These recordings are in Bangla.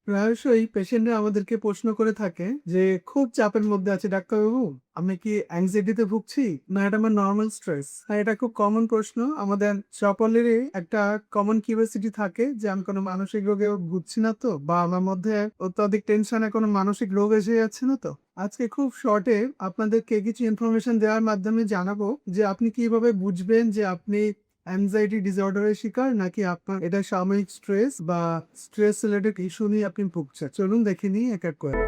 প্রায়শই পেশেন্টরা আমাদেরকে প্রশ্ন করে থাকে যে খুব চাপের মধ্যে আছে ডাক্তারবাবু, আমি কি অ্যাংজাইটিতে ভুগছি না এটা আমার নর্মাল স্ট্রেস। হ্যাঁ, এটা খুব কমন প্রশ্ন। আমাদের সকলেরই একটা কমন কিউরিওসিটি থাকে যে আমি কোনো মানসিক রোগে ভুগছি না তো, বা আমার মধ্যে অত্যাধিক টেনশনে কোনো মানসিক রোগ এসে যাচ্ছে না তো। আজকে খুব শর্টে আপনাদেরকে কিছু ইনফরমেশন দেওয়ার মাধ্যমে জানাবো যে আপনি কিভাবে বুঝবেন যে আপনি অ্যাংজাইটি ডিসঅর্ডারের শিকার নাকি আপনার এটা সাময়িক স্ট্রেস বা স্ট্রেস রিলেটেড ইস্যু নিয়ে আপনি ভুগছেন। চলুন দেখে নিই এক এক করে।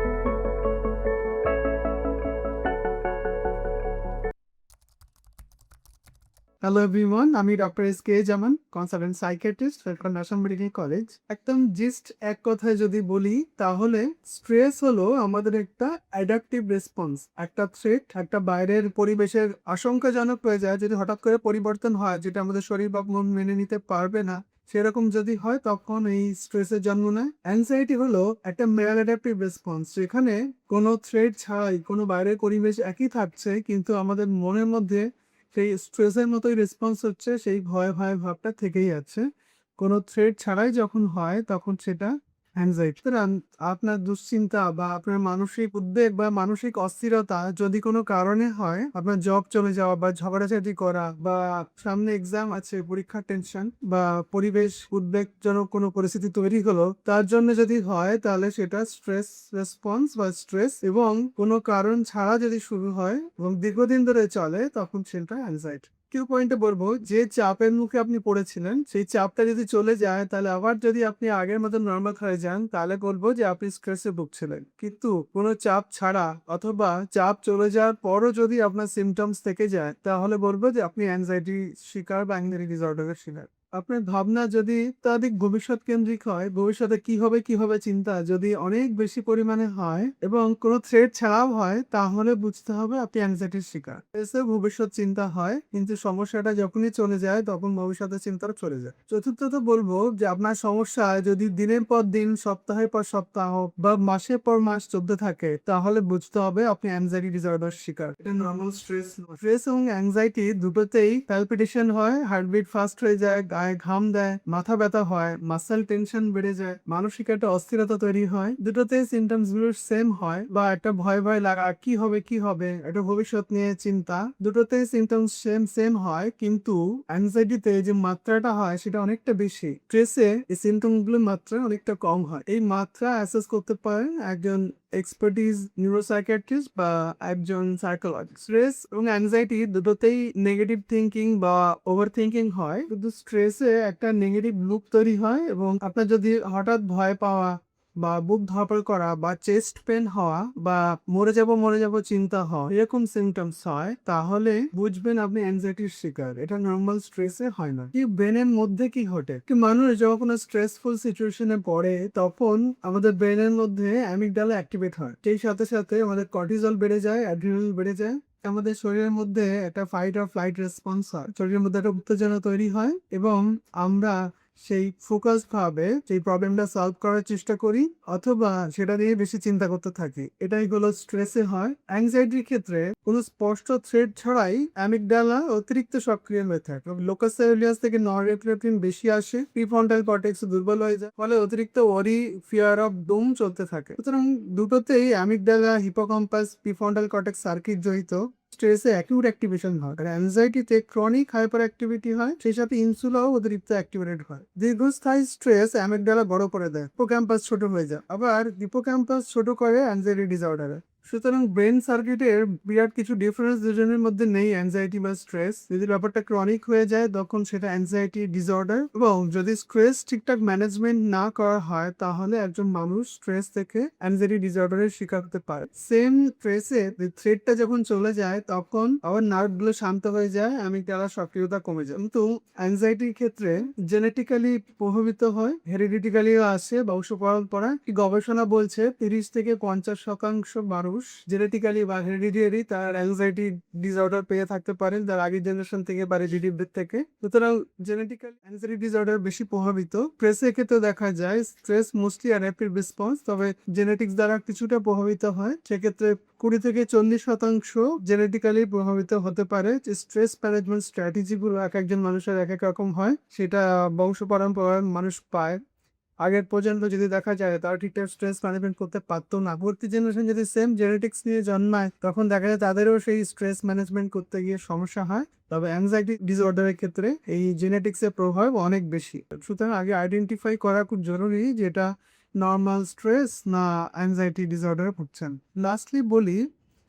হ্যালো এভরিওয়ান, আমি doctor S K Zaman, consultant psychiatrist, national medical college. একদম জাস্ট এক কথায় যদি বলি তাহলে স্ট্রেস হলো আমাদের একটা অ্যাডাপটিভ রেসপন্স। একটা থ্রেট, একটা বাইরের পরিবেশের আশঙ্কাজনক হয়ে যায় যদি হঠাৎ করে পরিবর্তন হয় যেটা আমাদের শরীর বা মন মেনে নিতে পারবে না, সেরকম যদি হয় তখন এই স্ট্রেসের জন্ম নেয়। অ্যাংজাইটি হলো একটা মেল অ্যাডাপটিভ রেসপন্স, যেখানে কোনো থ্রেট ছাড়াই কোনো বাইরের পরিবেশ একই থাকছে কিন্তু আমাদের মনের মধ্যে সেই স্ট্রেসের মতোই রেসপন্স হচ্ছে, সেই ভয় ভয় ভাবটা থেকেই আছে। কোনো থ্রেট ছাড়াই যখন হয় তখন সেটা অ্যাংজাইটি। সুতরাং আপনার দুশ্চিন্তা বা আপনার মানসিক উদ্বেগ বা মানসিক অস্থিরতা যদি কোনো কারণে হয়, আপনার জব চলে যাওয়া বা ঝগড়াঝাটি করা বা সামনে এক্সাম আছে, পরীক্ষার টেনশন বা পরিবেশ উদ্বেগজনক কোনো পরিস্থিতি তৈরি হলো, তার জন্য যদি হয় তাহলে সেটা স্ট্রেস রেসপন্স বা স্ট্রেস, এবং কোনো কারণ ছাড়া যদি শুরু হয় এবং দীর্ঘদিন ধরে চলে তখন সেটা অ্যাংজাইটি। কেউ পয়েন্টে বলবো যে চাপের মুখে আপনি পড়েছিলেন সেই চাপটা যদি চলে যায় তাহলে আবার যদি আপনি আগের মতো নর্মাল হয়ে যান তাহলে বলবো যে আপনি স্ট্রেসে ভুগছিলেন। কিন্তু কোনো চাপ ছাড়া অথবা চাপ চলে যাওয়ার পরও যদি আপনার সিমটমস থেকে যায় তাহলে বলবো যে আপনি অ্যাংজাইটি শিকার বা অ্যাংজাইটি ডিসঅর্ডারের শিকার। আপনার ভাবনা যদি অত্যাধিক ভবিষ্যৎ কেন্দ্রিক হয়, ভবিষ্যতে কি হবে চিন্তা যদি অনেক বেশি পরিমাণে হয় এবং কোনো থ্রেট ছাড়াও হয়, তাহলে বুঝতে হবে আপনি অ্যাংজাইটির শিকার। এসে ভবিষ্যৎ চিন্তা হয় কিন্তু সমস্যাটা যখনই চলে যায় তখন ভবিষ্যতের চিন্তাটা চলে যায়। চতুর্থত বলবো যে আপনার সমস্যা যদি দিনের পর দিন, সপ্তাহের পর সপ্তাহ বা মাসের পর মাস চলতে থাকে তাহলে বুঝতে হবে আপনি অ্যাংজাইটি ডিসঅর্ডার শিকার। এটা নর্মাল স্ট্রেস নয়। স্ট্রেস এবং অ্যাংজাইটি দুটোতেই প্যালপিটেশন হয়, হার্টবিট ফাস্ট হয়ে যায়, গায়ে ঘাম দেয়, মাথা ব্যথা হয়, মাসেল টেনশন বেড়ে যায়, মানসিক একটা অস্থিরতা তৈরি হয়। দুটোতেই সিমটমস গুলো সেম হয়, বা একটা ভয় ভয় লাগা, কি হবে একটা ভবিষ্যৎ নিয়ে চিন্তা, দুটোতেই সিমটমস সেম সেম হয়। কিন্তু অ্যাংজাইটিতে যে মাত্রাটা হয় সেটা অনেকটা বেশি। স্ট্রেসে এই সিমটম গুলোর মাত্রা অনেকটা কম হয়। এই মাত্রা অ্যাসেস করতে পারেন একজন এক্সপার্টিস নিউরোসাইকিয়াট্রিস্ট বা একজন সাইকোলজিস্ট। স্ট্রেস এবং অ্যাংজাইটি দুটোতেই নেগেটিভ থিঙ্কিং বা ওভার থিঙ্কিং হয়, কিন্তু স্ট্রেসে একটা নেগেটিভ লুপ তৈরি হয়, এবং আপনার যদি হঠাৎ ভয় পাওয়া বা বুক ধরপড় করা বা চেস্ট পেন হওয়া বা মরে যাব চিন্তা হওয়া, এরকম সিমটমস হয়, তাহলে বুঝবেন আপনি অ্যাংজাইটির শিকার। এটা নর্মাল স্ট্রেসে হয় না। কি ব্রেনের মধ্যে কি ঘটে, কি মানুষ যখন কোনো স্ট্রেসফুল সিচুয়েশনে পড়ে তখন আমাদের ব্রেনের মধ্যে অ্যামিগডালা অ্যাক্টিভেট হয়, সেই সাথে সাথে আমাদের কর্টিজল বেড়ে যায়, অ্যাড্রিনাল বেড়ে যায়, আমাদের শরীরের মধ্যে একটা ফাইট অর ফ্লাইট রেসপন্স হয়, শরীরের মধ্যে একটা উত্তেজনা তৈরি হয়, এবং আমরা সেই ফোকাস ভাবে সেই প্রবলেমটা সলভ করার চেষ্টা করি অথবা সেটা নিয়ে বেশি চিন্তা করতে থাকি। এটাই হলো স্ট্রেসে হয়। অ্যাংজাইটির ক্ষেত্রে কোনো স্পষ্ট থ্রেট ছাড়াই অ্যামিগডালা অতিরিক্ত সক্রিয় হয়ে থাকে, লোকাস সেলুলিয়াস থেকে নরএপিনেফ্রিন বেশি আসে, প্রিফ্রন্টাল কর্টেক্স দুর্বল হয়ে যায়, ফলে অতিরিক্ত ওয়ারি, ফিয়ার অফ ডুম চলতে থাকে। সুতরাং দুটোতেই amygdala, hippocampus, prefrontal cortex circuit জড়িত। স্ট্রেসে অ্যাকিউট অ্যাক্টিভেশন হয় আর অ্যাংজাইটিতে ক্রনিক হাইপার অ্যাক্টিভিটি হয়, সেই সাথে ইনসুলাও অতিরিক্ত অ্যাক্টিভেটেড হয়। দীর্ঘস্থায়ী স্ট্রেস অ্যামিগডালা বড় করে দেয়, হিপোক্যাম্পাস ছোট হয়ে যায়, আবার হিপোক্যাম্পাস ছোট করে অ্যাংজাইটি ডিসঅর্ডারে। সুতরাং ব্রেন সার্কিটের বিরাট কিছু ডিফারেন্স দুজনের মধ্যে নেই অ্যাংজাইটি বা স্ট্রেস। যদি ব্যাপারটা ক্রনিক হয়ে যায় তখন সেটা অ্যাংজাইটি ডিসঅর্ডার, এবং যদি স্ট্রেস ঠিকঠাক ম্যানেজমেন্ট না করা হয় তাহলে একজন মানুষ স্ট্রেস থেকে অ্যাংজাইটি ডিসঅর্ডারের শিকার হতে পারে। সেম স্ট্রেসে থ্রেটটা যখন চলে যায় তখন আবার নার্ভ গুলো শান্ত হয়ে যায়, অ্যামিগডালার সক্রিয়তা কমে যায়। কিন্তু অ্যাংজাইটির ক্ষেত্রে জেনেটিক্যালি প্রভাবিত হয়, হেরিডিটিক্যালিও আসে, বংশ পরম্পরা। গবেষণা বলছে 30 থেকে 50% মানুষ জেনেটিক্যালি বা হেরিডিটারি তার অ্যাংজাইটি ডিসঅর্ডার পেয়ে থাকতে পারেন, তার আগের জেনারেশন থেকে বা রিলেটিভদের থেকে। সুতরাং জেনেটিক্যালি অ্যাংজাইটি ডিসঅর্ডার বেশি প্রভাবিত। স্ট্রেসের ক্ষেত্রে দেখা যায় স্ট্রেস মোস্টলি অ্যাডাপটিভ রেসপন্স, তবে জেনেটিক্স দ্বারা কিছুটা প্রভাবিত হয়। সেক্ষেত্রে 20 থেকে 40% জেনেটিক্যালি প্রভাবিত হতে পারে। যে স্ট্রেস ম্যানেজমেন্ট স্ট্র্যাটেজি গুলো এক একজন মানুষের এক এক রকম হয়, সেটা বংশ পরম্পরায় মানুষ পায়। আগের পর্যন্ত যদি দেখা যায় তারা ঠিকঠাক স্ট্রেস ম্যানেজমেন্ট করতে পারতো না, পরবর্তী জেনারেশন যদি সেম জেনেটিক্স নিয়ে জন্মায় তখন দেখা যায় তাদেরও সেই স্ট্রেস ম্যানেজমেন্ট করতে গিয়ে সমস্যা হয়। তবে অ্যাংজাইটি ডিসঅর্ডারের ক্ষেত্রে এই জেনেটিক্সের প্রভাব অনেক বেশি। সুতরাং আগে আইডেন্টিফাই করা খুব জরুরি যেটা নর্মাল স্ট্রেস না অ্যাংজাইটি ডিসঅর্ডারে ভুগছেন। লাস্টলি বলি,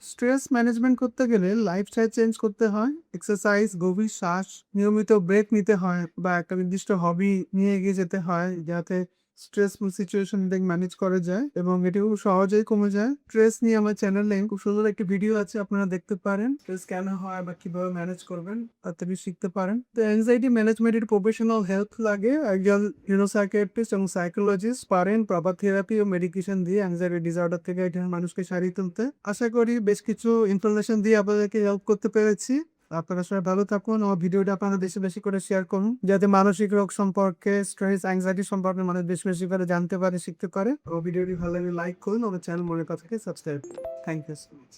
স্ট্রেস ম্যানেজমেন্ট করতে গেলে লাইফস্টাইল চেঞ্জ করতে হয়, এক্সারসাইজ, গভীর শ্বাস, নিয়মিত ব্রেক নিতে হয় বা একটা নির্দিষ্ট হবি নিয়ে এগিয়ে যেতে হয় যাতে স্ট্রেসফুল সিচুয়েশন ম্যানেজ করা যায় এবং এটি খুব সহজেই কমে যায়। স্ট্রেস নিয়ে আমার চ্যানেলে খুব সুন্দর একটি ভিডিও আছে, আপনারা দেখতে পারেন। স্ট্রেস কেন হয় বা কিভাবে ম্যানেজ করবেন তার থেকে শিখতে পারেন। তো অ্যাংজাইটি ম্যানেজমেন্টের প্রফেশনাল হেল্প লাগে, একজন নিউরোসাইকিয়াট্রিস্ট এবং সাইকোলজিস্ট পারেন প্রপার থেরাপি ও মেডিকেশন দিয়ে অ্যাংজাইটি ডিসঅর্ডার থেকে একজন মানুষকে সারিয়ে তুলতে। আশা করি বেশ কিছু ইনফরমেশন দিয়ে আপনাদেরকে হেল্প করতে পেরেছি। আপনারা সবাই ভালো থাকুন। আমার ভিডিওটা আপনারা বেশি বেশি করে শেয়ার করুন যাতে মানসিক রোগ সম্পর্কে, স্ট্রেস, অ্যাংজাইটি সম্পর্কে মানুষ বেশি বেশি করে জানতে পারে, শিখতে পারে। ও ভিডিওটি ভালো লাগলে লাইক করুন, আমার চ্যানেল মনে কথাকে subscribe. Thank you so much.